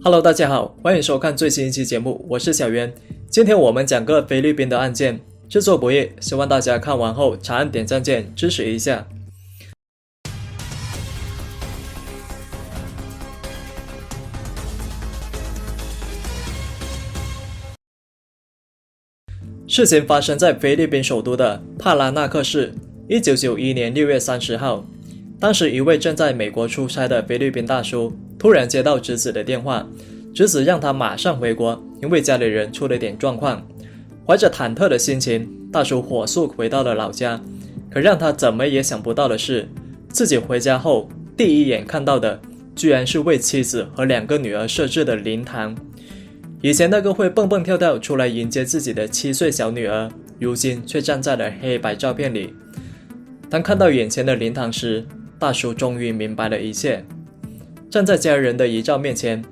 Hello， 大家好，欢迎收看最新一期节目，我是小袁。今天我们讲个菲律宾的案件，制作不易，希望大家看完后长按点赞键支持一下。事情发生在菲律宾首都的帕拉纳克市，1991年6月30号。当时一位正在美国出差的菲律宾大叔突然接到侄子的电话，侄子让他马上回国，因为家里人出了点状况。怀着忐忑的心情，大叔火速回到了老家。可让他怎么也想不到的是，自己回家后第一眼看到的居然是为妻子和2个女儿设置的灵堂。以前那个会蹦蹦跳跳出来迎接自己的7岁小女儿，如今却站在了黑白照片里。当看到眼前的灵堂时，大叔终于明白了一切。站在家人的遗照面前，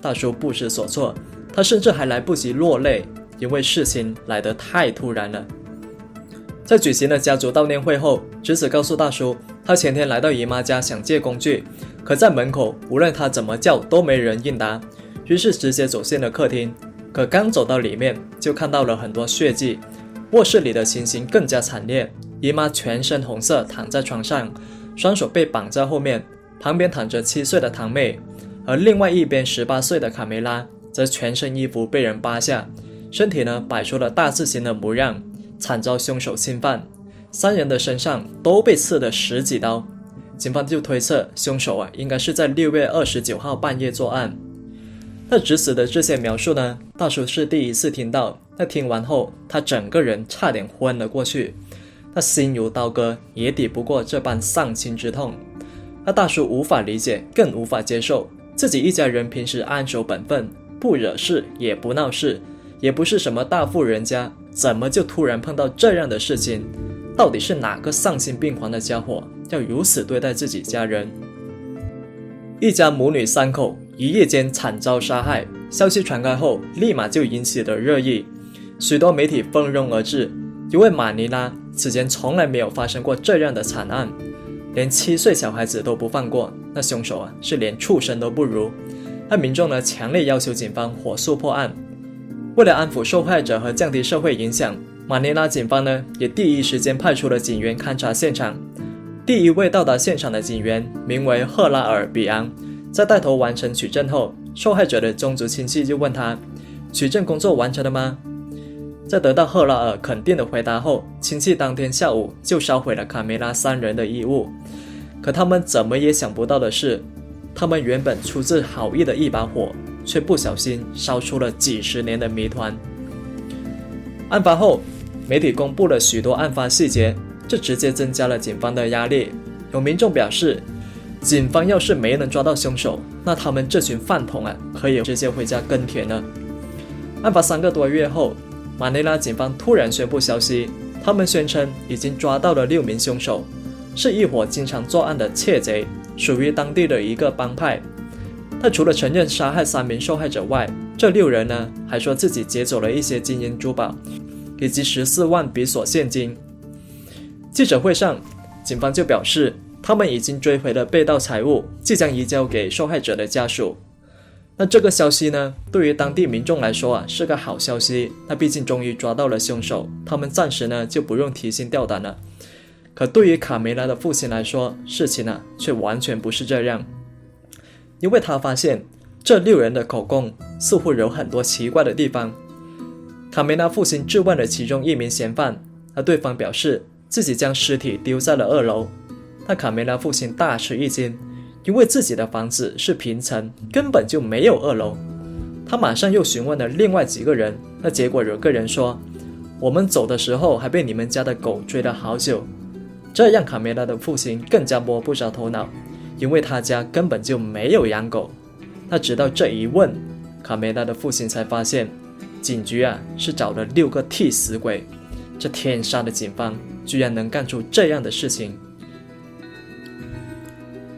大叔不知所措，他甚至还来不及落泪，因为事情来得太突然了。在举行了家族悼念会后，侄子告诉大叔，他前天来到姨妈家想借工具，可在门口无论他怎么叫都没人应答，于是直接走进了客厅。可刚走到里面，就看到了很多血迹。卧室里的情形更加惨烈，姨妈全身红色躺在床上，双手被绑在后面，旁边躺着7岁的堂妹，而另外一边18岁的卡梅拉则全身衣服被人扒下，身体呢摆出了大字形的模样，惨遭凶手侵犯。3人的身上都被刺了10几刀，警方就推测凶手应该是在6月29号半夜作案。那侄子的这些描述呢，大叔是第一次听到，那听完后他整个人差点昏了过去。那心如刀割，也抵不过这般丧亲之痛。那大叔无法理解，更无法接受自己一家人平时安守本分，不惹事也不闹事，也不是什么大富人家，怎么就突然碰到这样的事情？到底是哪个丧心病狂的家伙要如此对待自己家人？一家母女3口一夜间惨遭杀害，消息传开后立马就引起了热议，许多媒体蜂拥而至，因为马尼拉此前从来没有发生过这样的惨案，连7岁小孩子都不放过，那凶手是连畜生都不如。那民众呢强烈要求警方火速破案。为了安抚受害者和降低社会影响，马尼拉警方呢也第一时间派出了警员勘察现场。第一位到达现场的警员名为赫拉尔·比昂，在带头完成取证后，受害者的宗族亲戚就问他：取证工作完成了吗？在得到赫拉尔肯定的回答后，亲戚当天下午就烧毁了卡梅拉3人的衣物。可他们怎么也想不到的是，他们原本出自好意的一把火，却不小心烧出了几10年的谜团。案发后，媒体公布了许多案发细节，这直接增加了警方的压力。有民众表示，警方要是没能抓到凶手，那他们这群饭桶可以直接回家耕田了。案发3个多月后，马尼拉警方突然宣布消息，他们宣称已经抓到了6名凶手，是一伙经常作案的窃贼，属于当地的一个帮派。但除了承认杀害3名受害者外，这6人呢还说自己劫走了一些金银珠宝，以及14万比索现金。记者会上，警方就表示，他们已经追回了被盗财物，即将移交给受害者的家属。那这个消息呢，对于当地民众来说是个好消息，那毕竟终于抓到了凶手，他们暂时呢就不用提心吊胆了。可对于卡梅拉的父亲来说，事情却完全不是这样，因为他发现这6人的口供似乎有很多奇怪的地方。卡梅拉父亲质问了其中一名嫌犯，而对方表示自己将尸体丢在了2楼。但卡梅拉父亲大吃一惊，因为自己的房子是平层，根本就没有2楼。他马上又询问了另外几个人，那结果有个人说，我们走的时候还被你们家的狗追了好久。这让卡梅拉的父亲更加摸不着头脑，因为他家根本就没有养狗。那直到这一问，卡梅拉的父亲才发现，警局是找了6个替死鬼，这天杀的警方居然能干出这样的事情。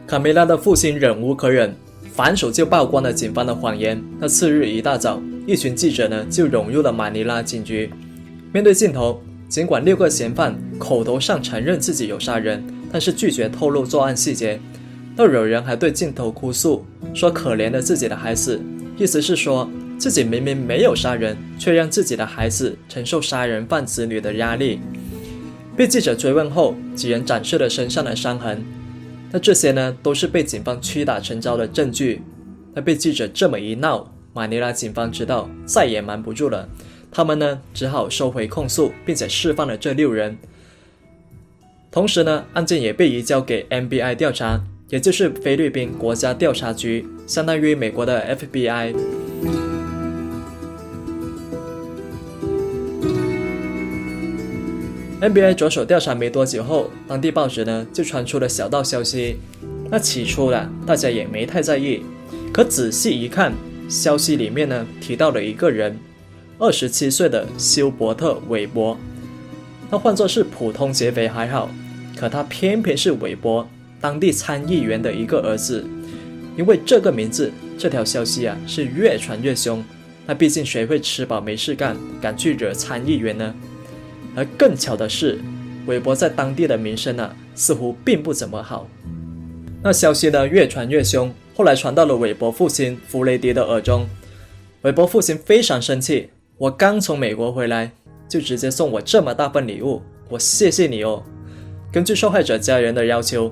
卡梅拉的父亲忍无可忍，反手就曝光了警方的谎言。那次日一大早，一群记者呢就涌入了马尼拉警局。面对镜头，尽管6个嫌犯口头上承认自己有杀人，但是拒绝透露作案细节。那有人还对镜头哭诉，说可怜的自己的孩子，意思是说自己明明没有杀人，却让自己的孩子承受杀人犯子女的压力。被记者追问后，几人展示了身上的伤痕，那这些呢都是被警方屈打成招的证据。那被记者这么一闹，马尼拉警方知道再也瞒不住了，他们呢只好收回控诉，并且释放了这6人。同时呢，案件也被移交给 NBI 调查，也就是菲律宾国家调查局，相当于美国的 FBI。NBI 着手调查没多久后，当地报纸呢就传出了小道消息。那起初呢，大家也没太在意，可仔细一看，消息里面呢提到了一个人，27岁的休伯特·韦伯。那换作是普通劫匪还好，可他偏偏是韦伯当地参议员的一个儿子。因为这个名字，这条消息啊是越传越凶。那毕竟谁会吃饱没事干，敢去惹参议员呢？而更巧的是，韦伯在当地的名声啊似乎并不怎么好。那消息呢越传越凶，后来传到了韦伯父亲弗雷迪的耳中。韦伯父亲非常生气，我刚从美国回来，就直接送我这么大份礼物，我谢谢你哦。根据受害者家人的要求，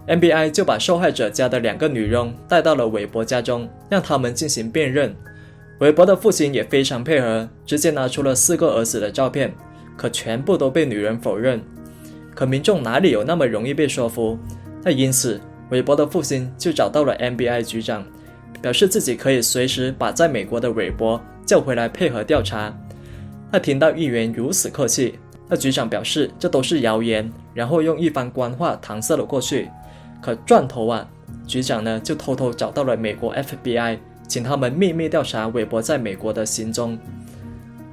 NBI 就把受害者家的2个女佣带到了韦伯家中，让他们进行辨认。韦伯的父亲也非常配合，直接拿出了4个儿子的照片，可全部都被女人否认。可民众哪里有那么容易被说服？那因此韦伯的父亲就找到了 NBI 局长，表示自己可以随时把在美国的韦伯叫回来配合调查。那听到议员如此客气，那局长表示这都是谣言，然后用一番官话搪塞了过去。可转头啊，局长呢就偷偷找到了美国 FBI， 请他们秘密调查韦伯在美国的行踪。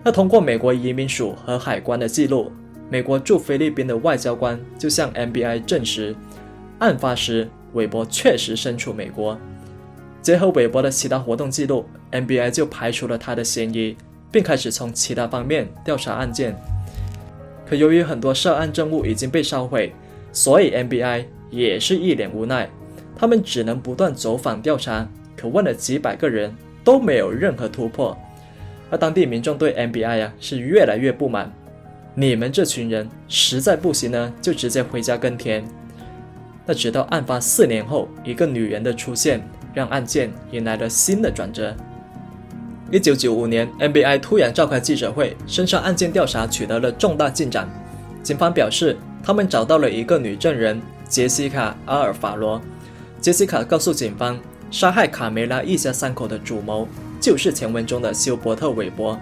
那通过美国移民署和海关的记录，美国驻菲律宾的外交官就向 NBI 证实，案发时韦伯确实身处美国。结合韦伯的其他活动记录， NBI 就排除了他的嫌疑，并开始从其他方面调查案件。可由于很多涉案证物已经被烧毁，所以 NBI 也是一脸无奈，他们只能不断走访调查，可问了几百个人都没有任何突破。而当地民众对 NBI 是越来越不满，你们这群人实在不行呢，就直接回家耕田。那直到案发4年后，一个女人的出现，让案件迎来了新的转折。1995年 NBI 突然召开记者会，声称案件调查取得了重大进展。警方表示，他们找到了一个女证人杰西卡·阿尔法罗。杰西卡告诉警方，杀害卡梅拉一家3口的主谋就是前文中的休伯特·韦伯。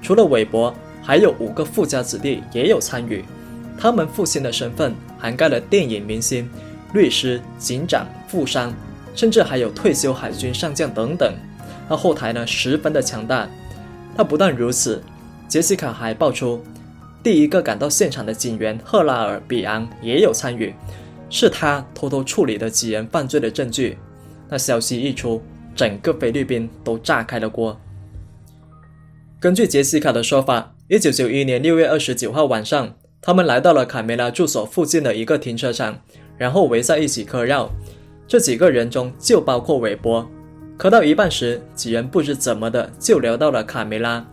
除了韦伯，还有5个富家子弟也有参与，他们父亲的身份涵盖了电影明星、律师、警长、富商，甚至还有退休海军上将等等。那后台呢十分的强大。那不但如此，杰西卡还爆出第一个赶到现场的警员赫拉尔·比昂也有参与，是他偷偷处理的几人犯罪的证据。那消息一出，整个菲律宾都炸开了锅。根据杰西卡的说法，1991年6月29号晚上，他们来到了卡梅拉住所附近的一个停车场，然后围在一起嗑药。这几个人中就包括韦伯。嗑到一半时，几人不知怎么的就聊到了卡梅拉。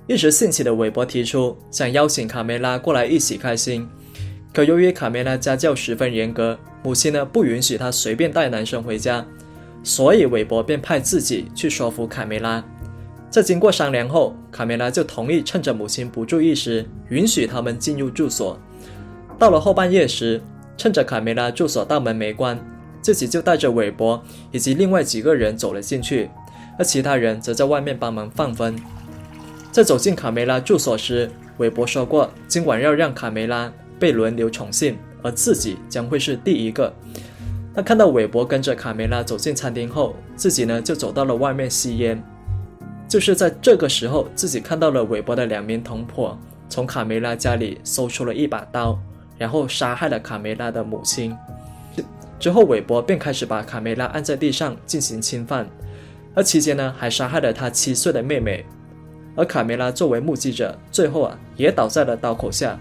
一时兴起的韦伯提出想邀请卡梅拉过来一起开心，可由于卡梅拉家教十分严格，母亲呢不允许他随便带男生回家，所以韦伯便派自己去说服卡梅拉。在经过商量后，卡梅拉就同意趁着母亲不注意时，允许他们进入住所。到了后半夜时，趁着卡梅拉住所大门没关，自己就带着韦伯以及另外几个人走了进去，而其他人则在外面帮忙放风。在走进卡梅拉住所时，韦伯说过今晚要让卡梅拉被轮流宠幸，而自己将会是第一个。那看到韦伯跟着卡梅拉走进餐厅后，自己呢就走到了外面吸烟。就是在这个时候，自己看到了韦伯的2名同伙从卡梅拉家里搜出了一把刀，然后杀害了卡梅拉的母亲。之后韦伯便开始把卡梅拉按在地上进行侵犯，而期间呢还杀害了他7岁的妹妹。而卡梅拉作为目击者，最后也倒在了刀口下。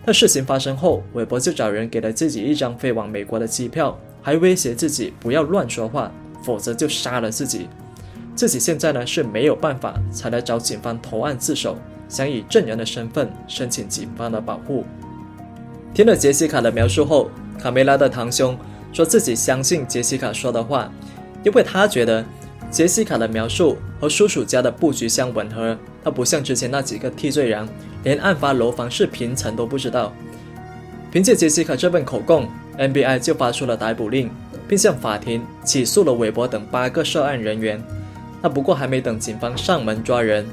但事情发生后，韦伯就找人给了自己一张飞往美国的机票，还威胁自己不要乱说话，否则就杀了自己。自己现在呢是没有办法，才来找警方投案自首，想以证人的身份申请警方的保护。听了杰西卡的描述后，卡梅拉的堂兄说自己相信杰西卡说的话，因为他觉得杰西卡的描述和叔叔家的布局相吻合，他不像之前那几个替罪羊，连案发楼房是平层都不知道。凭借杰西卡这份口供， FBI 就发出了逮捕令，并向法庭起诉了韦伯等8个涉案人员。不过还没等警方上门抓人，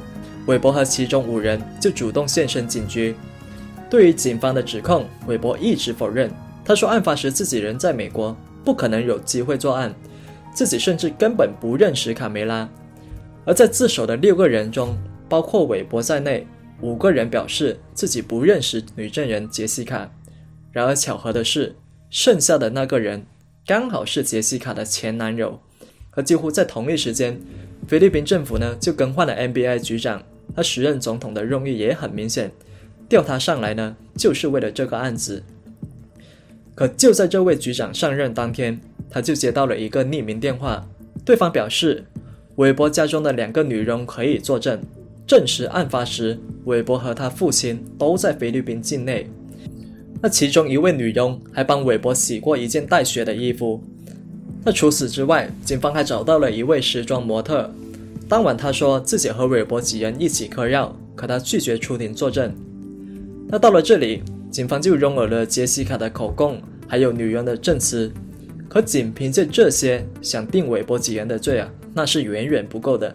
韦伯和其中5人就主动现身警局。对于警方的指控，韦伯一直否认，他说案发时自己人在美国，不可能有机会作案，自己甚至根本不认识卡梅拉。而在自首的6个人中，包括韦伯在内，5个人表示自己不认识女证人杰西卡。然而巧合的是，剩下的那个人刚好是杰西卡的前男友。而几乎在同一时间，菲律宾政府呢就更换了 FBI 局长，他时任总统的用意也很明显，调他上来呢就是为了这个案子。可就在这位局长上任当天，他就接到了一个匿名电话，对方表示韦伯家中的2个女佣可以作证，证实案发时韦伯和他父亲都在菲律宾境内。其中一位女佣还帮韦伯洗过一件带血的衣服。除此之外，警方还找到了一位时装模特，当晚他说自己和韦伯几人一起嗑药，可他拒绝出庭作证。到了这里，警方就拥有了杰西卡的口供，还有女佣的证词。可仅凭借这些想定韦伯几人的罪那是远远不够的。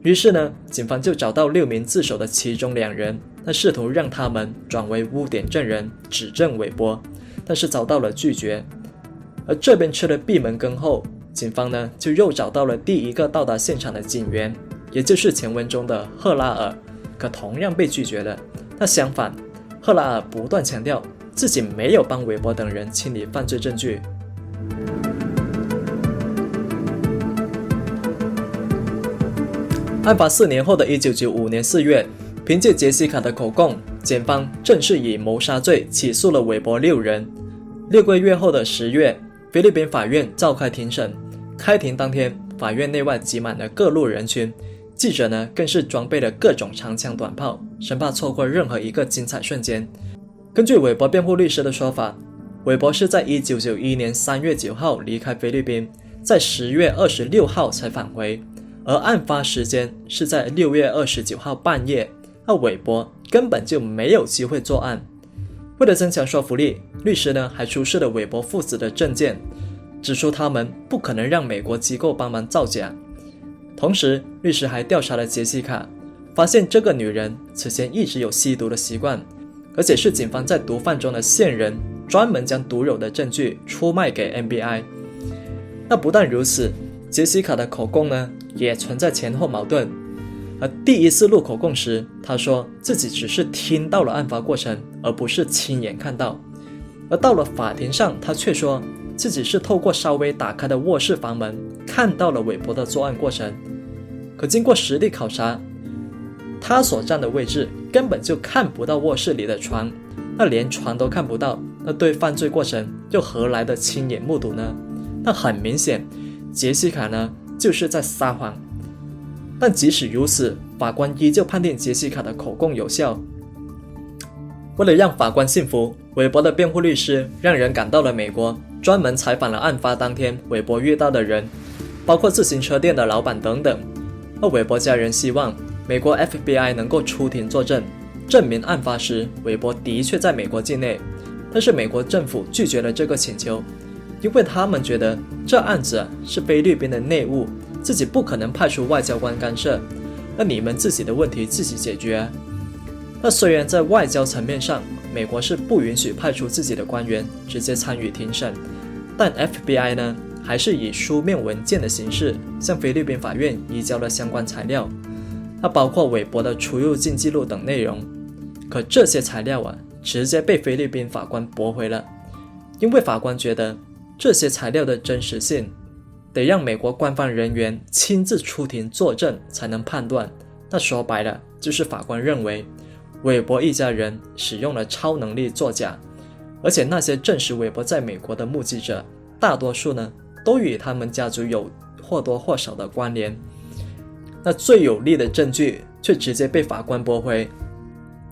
于是呢，警方就找到6名自首的其中2人，试图让他们转为污点证人，指证韦伯，但是遭到了拒绝。而这边吃了闭门羹后，警方呢就又找到了第一个到达现场的警员，也就是前文中的赫拉尔，可同样被拒绝了。相反，赫拉尔不断强调自己没有帮韦伯等人清理犯罪证据。案发4年后的1995年4月，凭借杰西卡的口供，检方正式以谋杀罪起诉了韦伯6人。6个月后的10月，菲律宾法院召开庭审。开庭当天，法院内外挤满了各路人群，记者呢更是装备了各种长枪短炮，生怕错过任何一个精彩瞬间。根据韦伯辩护律师的说法，韦伯是在1991年3月9号离开菲律宾，在10月26号才返回，而案发时间是在6月29号半夜，韦伯根本就没有机会作案。为了增强说服力，律师呢还出示了韦伯父子的证件，指出他们不可能让美国机构帮忙造假。同时，律师还调查了杰西卡，发现这个女人此前一直有吸毒的习惯，而且是警方在毒贩中的线人，专门将毒友的证据出卖给 FBI。不但如此，杰西卡的口供呢也存在前后矛盾。第一次录口供时，他说自己只是听到了案发过程，而不是亲眼看到。而到了法庭上，他却说自己是透过稍微打开的卧室房门看到了韦伯的作案过程。可经过实地考察，他所站的位置根本就看不到卧室里的床，连床都看不到，对犯罪过程又何来的亲眼目睹呢？很明显，杰西卡呢就是在撒谎。但即使如此，法官依旧判定杰西卡的口供有效。为了让法官信服，韦伯的辩护律师让人赶到了美国，专门采访了案发当天韦伯遇到的人，包括自行车店的老板等等。韦伯家人希望美国 FBI 能够出庭作证，证明案发时韦伯的确在美国境内，但是美国政府拒绝了这个请求，因为他们觉得这案子是菲律宾的内务，自己不可能派出外交官干涉，你们自己的问题自己解决。虽然在外交层面上，美国是不允许派出自己的官员直接参与庭审，但 FBI 呢还是以书面文件的形式向菲律宾法院移交了相关材料，包括韦伯的出入境记录等内容。可这些材料直接被菲律宾法官驳回了，因为法官觉得这些材料的真实性得让美国官方人员亲自出庭作证才能判断。说白了，就是法官认为韦伯一家人使用了超能力作假，而且那些证实韦伯在美国的目击者，大多数呢都与他们家族有或多或少的关联。那最有力的证据却直接被法官驳回，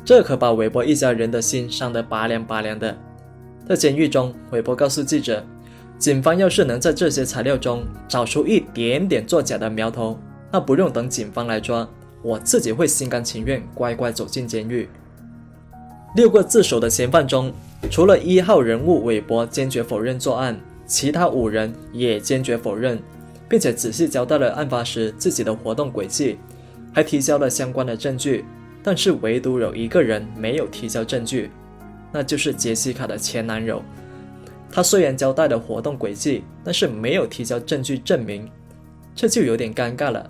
这可把韦伯一家人的心伤得拔凉拔凉的。在监狱中，韦伯告诉记者，警方要是能在这些材料中找出一点点作假的苗头，那不用等警方来抓，我自己会心甘情愿乖乖走进监狱。6个自首的嫌犯中，除了1号人物韦伯坚决否认作案，其他5人也坚决否认，并且仔细交代了案发时自己的活动轨迹，还提交了相关的证据。但是唯独有1个人没有提交证据，那就是杰西卡的前男友。他虽然交代了活动轨迹，但是没有提交证据证明，这就有点尴尬了。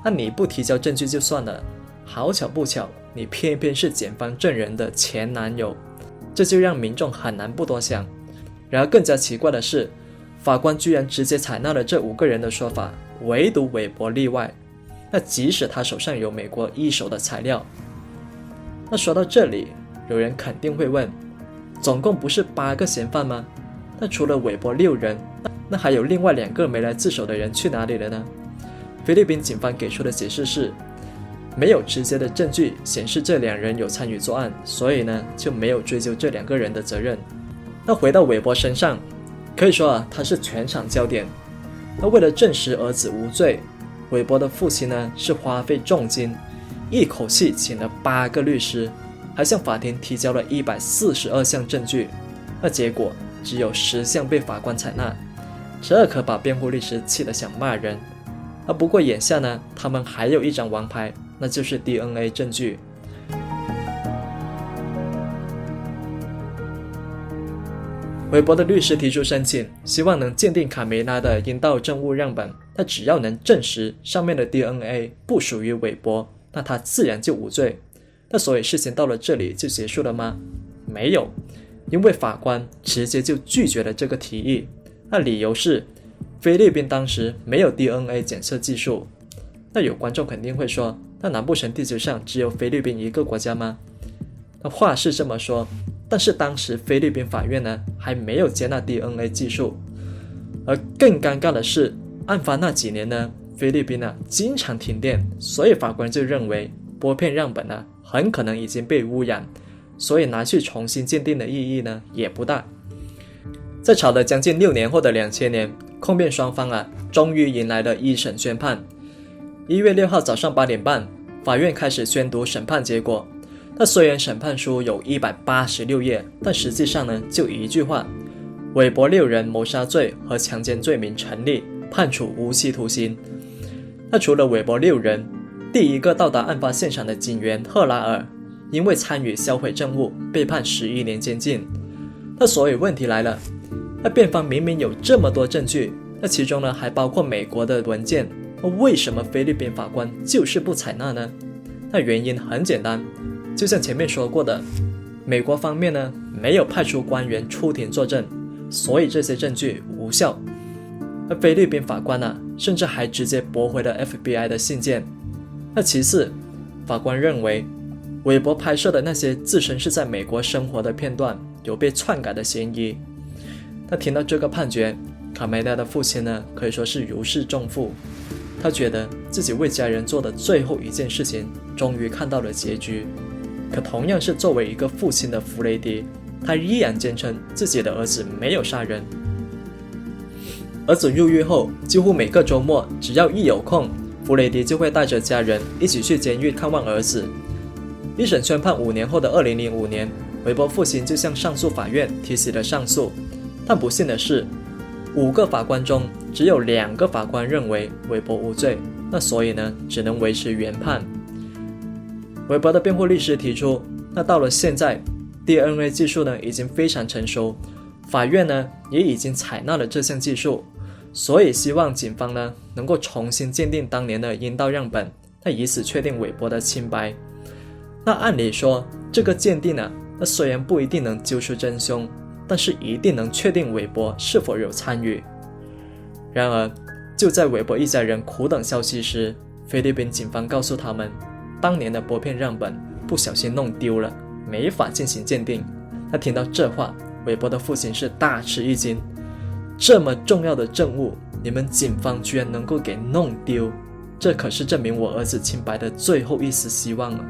那你不提交证据就算了，好巧不巧，你偏偏是检方证人的前男友，这就让民众很难不多想。然而更加奇怪的是，法官居然直接采纳了这5个人的说法，唯独韦伯例外。那即使他手上有美国一手的材料。那说到这里，有人肯定会问，总共不是8个嫌犯吗？那除了韦伯6人，那还有另外2个没来自首的人去哪里了呢？菲律宾警方给出的解释是，没有直接的证据显示这2人有参与作案，所以呢就没有追究这2个人的责任。那回到韦伯身上，可以说他是全场焦点。那为了证实儿子无罪，韦伯的父亲呢是花费重金，一口气请了8个律师，还向法庭提交了142项证据。那结果只有10项被法官采纳，这可把辩护律师气得想骂人。不过眼下呢，他们还有一张王牌，那就是 DNA 证据。韦伯的律师提出申请，希望能鉴定卡梅拉的阴道证物样本，那只要能证实上面的 DNA 不属于韦伯，那他自然就无罪。那所以事情到了这里就结束了吗？没有，因为法官直接就拒绝了这个提议。那理由是菲律宾当时没有 DNA 检测技术。那有观众肯定会说，那难不成地球上只有菲律宾一个国家吗？那话是这么说，但是当时菲律宾法院呢还没有接纳 DNA 技术。而更尴尬的是，案发那几年呢，菲律宾经常停电，所以法官就认为玻片样本很可能已经被污染，所以拿去重新鉴定的意义呢也不大。在吵了将近6年后的2000年，控辩双方终于迎来了一审宣判。1月6号早上8点半，法院开始宣读审判结果。那虽然审判书有186页，但实际上呢就一句话：韦伯6人谋杀罪和强奸罪名成立，判处无期徒刑。那除了韦伯6人，第一个到达案发现场的警员赫拉尔，因为参与销毁证物被判11年监禁。那所以问题来了，那辩方明明有这么多证据，那其中呢还包括美国的文件，那为什么菲律宾法官就是不采纳呢？那原因很简单，就像前面说过的，美国方面呢没有派出官员出庭作证，所以这些证据无效。那菲律宾法官甚至还直接驳回了 FBI 的信件。那其次，法官认为韦伯拍摄的那些自称是在美国生活的片段有被篡改的嫌疑。那听到这个判决，卡梅拉的父亲呢可以说是如释重负。他觉得自己为家人做的最后一件事情终于看到了结局。可同样是作为一个父亲的弗雷迪，他依然坚称自己的儿子没有杀人。儿子入狱后，几乎每个周末只要一有空，弗雷迪就会带着家人一起去监狱看望儿子。一审宣判5年后的2005年，韦伯父亲就向上诉法院提起了上诉。但不幸的是，5个法官中只有2个法官认为韦伯无罪，那所以呢只能维持原判。韦伯的辩护律师提出，那到了现在 DNA 技术呢已经非常成熟，法院呢也已经采纳了这项技术，所以希望警方呢能够重新鉴定当年的阴道样本，那以此确定韦伯的清白。那按理说这个鉴定那虽然不一定能揪出真凶，但是一定能确定韦伯是否有参与。然而就在韦伯一家人苦等消息时，菲律宾警方告诉他们，当年的玻片样本不小心弄丢了，没法进行鉴定。那听到这话，韦伯的父亲是大吃一惊，这么重要的证物，你们警方居然能够给弄丢，这可是证明我儿子清白的最后一丝希望了。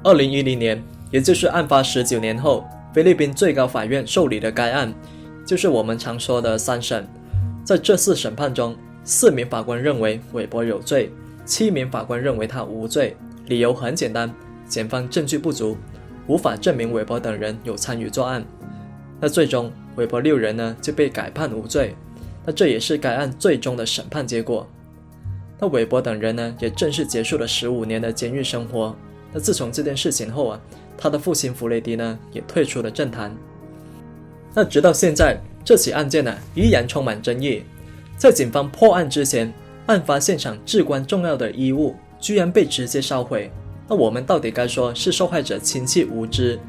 2010年，也就是案发19年后，菲律宾最高法院受理的该案，就是我们常说的3审。在这次审判中，4名法官认为韦伯有罪，7名法官认为他无罪，理由很简单，检方证据不足，无法证明韦伯等人有参与作案。那最终韦伯6人呢就被改判无罪，那这也是该案最终的审判结果。那韦伯等人呢也正式结束了15年的监狱生活。那自从这件事情后他的父亲弗雷迪呢也退出了政坛。那直到现在，这起案件呢依然充满争议。在警方破案之前，案发现场至关重要的衣物居然被直接烧毁。那我们到底该说是受害者亲戚无知，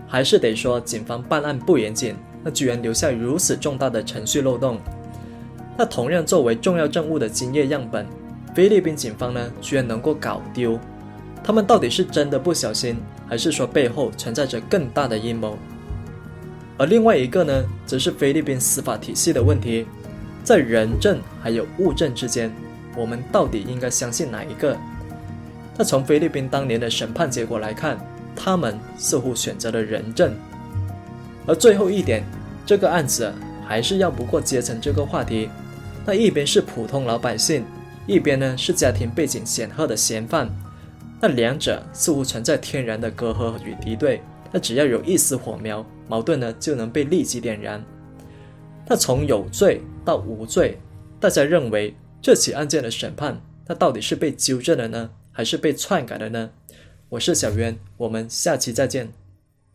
还是得说警方办案不严谨？那居然留下如此重大的程序漏洞。那同样作为重要证物的精液样本，菲律宾警方呢居然能够搞丢。他们到底是真的不小心，还是说背后存在着更大的阴谋？而另外一个呢，则是菲律宾司法体系的问题。在人证还有物证之间，我们到底应该相信哪一个？那从菲律宾当年的审判结果来看，他们似乎选择了人证。而最后一点，这个案子还是绕不过阶层这个话题。那一边是普通老百姓，一边呢是家庭背景显赫的嫌犯，那两者似乎存在天然的隔阂与敌对。那只要有一丝火苗，矛盾呢就能被立即点燃。那从有罪到无罪，大家认为这起案件的审判，那到底是被纠正了呢，还是被篡改了呢？我是小渊，我们下期再见。